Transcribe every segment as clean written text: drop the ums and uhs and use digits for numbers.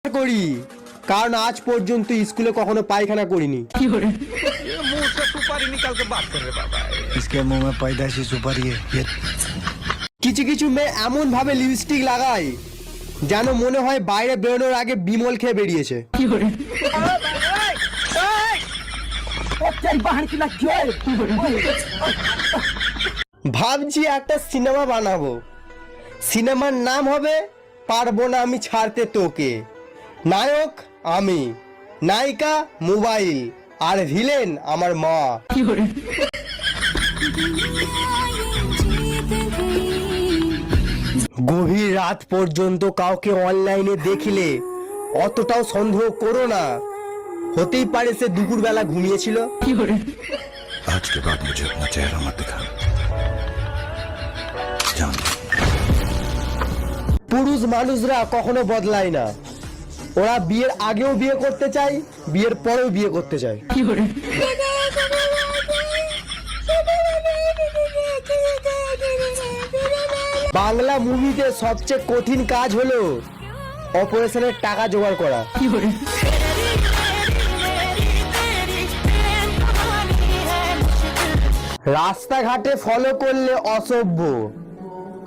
করি, কারণ আজ পর্যন্ত স্কুলে কখনো পায়খানা করিনি। কিছু কিছু মেয়ে এমন ভাবে লিপস্টিক লাগায় যেন মনে হয় বাইরে বেরোনোর আগে বিমল খেয়ে বেরিয়েছে। ভাবছি একটা সিনেমা বানাবো, সিনেমার নাম হবে পারবো না আমি ছাড়তে তোকে। নায়ক আমি, নায়িকা মোবাইল, আর ভিলেন আমার মা। গভীর রাত পর্যন্ত কাউকে অনলাইনে দেখলে অতটাও সন্দেহ করো না, হতেই পারে সে দুপুরবেলা ঘুমিয়েছিল। आज के बाद मुझे अपना चेहरा मत दिखाना। जान পুরুষ মানুষরা কখনো বদলায় না, ওরা বিয়ের আগেও বিয়ে করতে চায়, বিয়ের পরেও বিয়ে করতে চায়। বাংলা মুভিতে সবচেয়ে কঠিন কাজ হলো অপারেশনের টাকা জোগাড় করা। রাস্তাঘাটে ফলো করলে অসভ্য,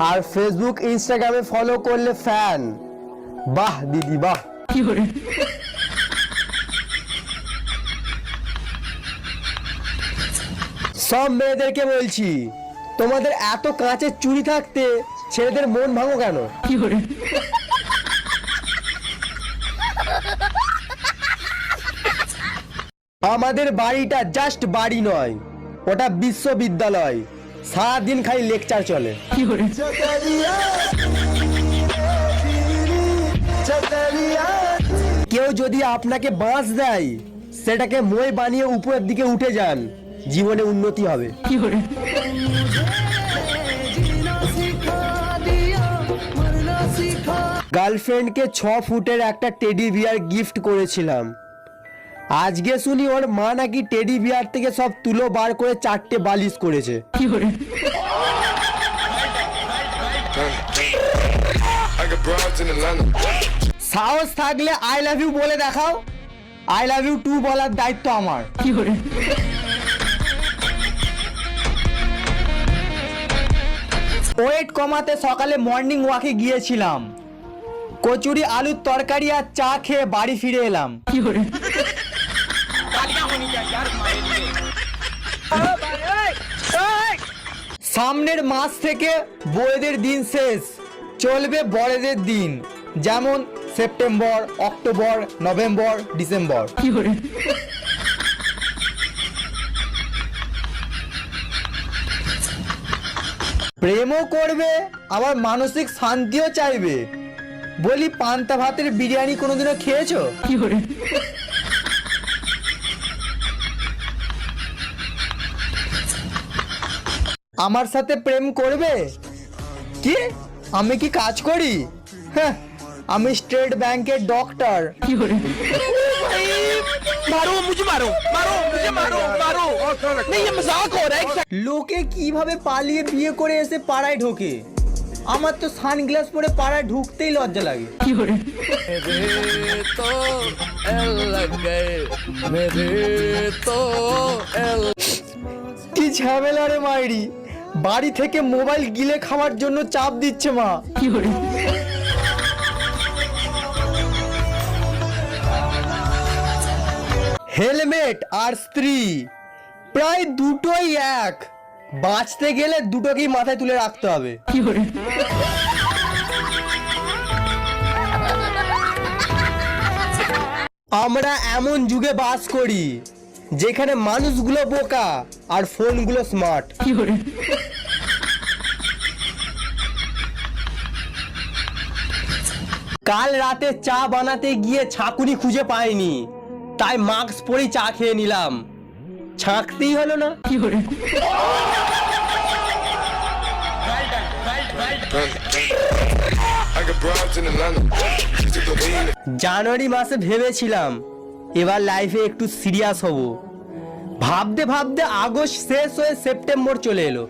আর ফেসবুক ইনস্টাগ্রামে ফলো করলে ফ্যান। বাহ দিদি বাহ। সব মেয়েদেরকে বলছি, তোমাদের এত কাঁচের চুড়ি থাকতে ছেলেদের মন ভাঙো কেন? আমাদের বাড়িটা জাস্ট বাড়ি নয়, ওটা বিশ্ববিদ্যালয়। সারাদিন খালি লেকচার চলে। কেউ যদি আপনাকে বাঁশ দেয়, সেটাকে মই বানিয়ে উপরের দিকে উঠে যান, জীবনে উন্নতি হবে। গার্লফ্রেন্ডকে 6 ফুটের একটা টেডি বিয়ার গিফট করেছিলাম। আজকে শুনি ওর মা নাকি টেডি বিয়ার থেকে সব তুলো বার করে 4টে বালিশ করেছে। সাহস থাকলে আই লাভ ইউ বলে দেখাও। আই লাভ ইউ টু বলার দায়িত্ব আমার। ওয়েট কমাতে সকালে মর্নিং ওয়াকে গিয়েছিলাম, কচুরি আলুর তরকারি আর চা খেয়ে বাড়ি ফিরে এলাম। সামনের মাস থেকে বড়দের দিন শেষ, চলবে বড়দের দিন, যেমন সেপ্টেম্বর, অক্টোবর, নভেম্বর, ডিসেম্বর। প্রেমও করবে, আবার মানসিক শান্তিও চাইবে। বলি, পান্তা ভাতের বিরিয়ানি কোনোদিনও খেয়েছো? আমার সাথে প্রেম করবে? কি, আমি কি কাজ করি? হ্যাঁ, আমি স্টেট ব্যাংকের ডক্টর। লোকে কিভাবে পালিয়ে বিয়ে করে এসে পাড়ায় ঢোকে, আমার তো সানগ্লাস পরে পাড়ায় ঢুকতেই লজ্জা লাগে। কি ঝামেলা রে মাইরি, বাড়ি থেকে মোবাইল গিলে খাওয়ার জন্য চাপ দিচ্ছে মা। হেলমেট আর স্ত্রী প্রায় দুটোই এক, বাঁচতে গেলে দুটোকেই মাথায় তুলে রাখতে হবে। আমরা এমন যুগে বাস করি যেখানে মানুষগুলো বোকা আর ফোনগুলো স্মার্ট। কাল রাতে চা বানাতে গিয়ে ছাঁকুনি খুঁজে পাইনি, তাই মাস্ক পরেই চা খেয়ে নিলাম। ছাঁকতেই হলো না। জানুয়ারি মাসে ভেবেছিলাম এবার লাইফে একটু সিরিয়াস হব, ভাবতে ভাবতে আগস্ট শেষ হয়ে সেপ্টেম্বর চলে এলো।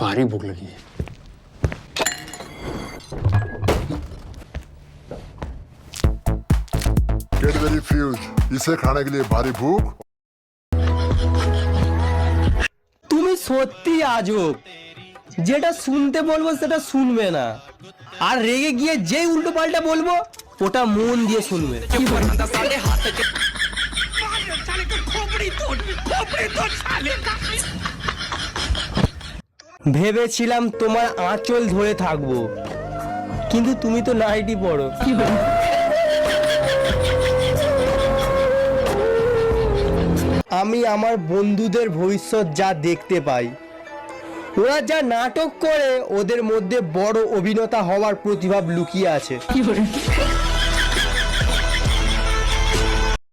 भारी भूख लगी है। गेट वेरी फ्यूज, इसे खाने के लिए भारी भूख। তুমি সত্যি আজব, যেটা শুনতে বলবো সেটা শুনবে না, আর রেগে গিয়ে যেই উল্টো পাল্টা বলবো ওটা মন দিয়ে শুনবে। ভেবেছিলাম তোমার আঁচল ধরে থাকবো, কিন্তু তুমি তো নাইটি পড়ো। আমি আমার বন্ধুদের ভবিষ্যৎ যা দেখতে পাই, ওরা যা নাটক করে ওদের মধ্যে বড় অভিনেতা হওয়ার প্রতিভা লুকিয়ে আছে।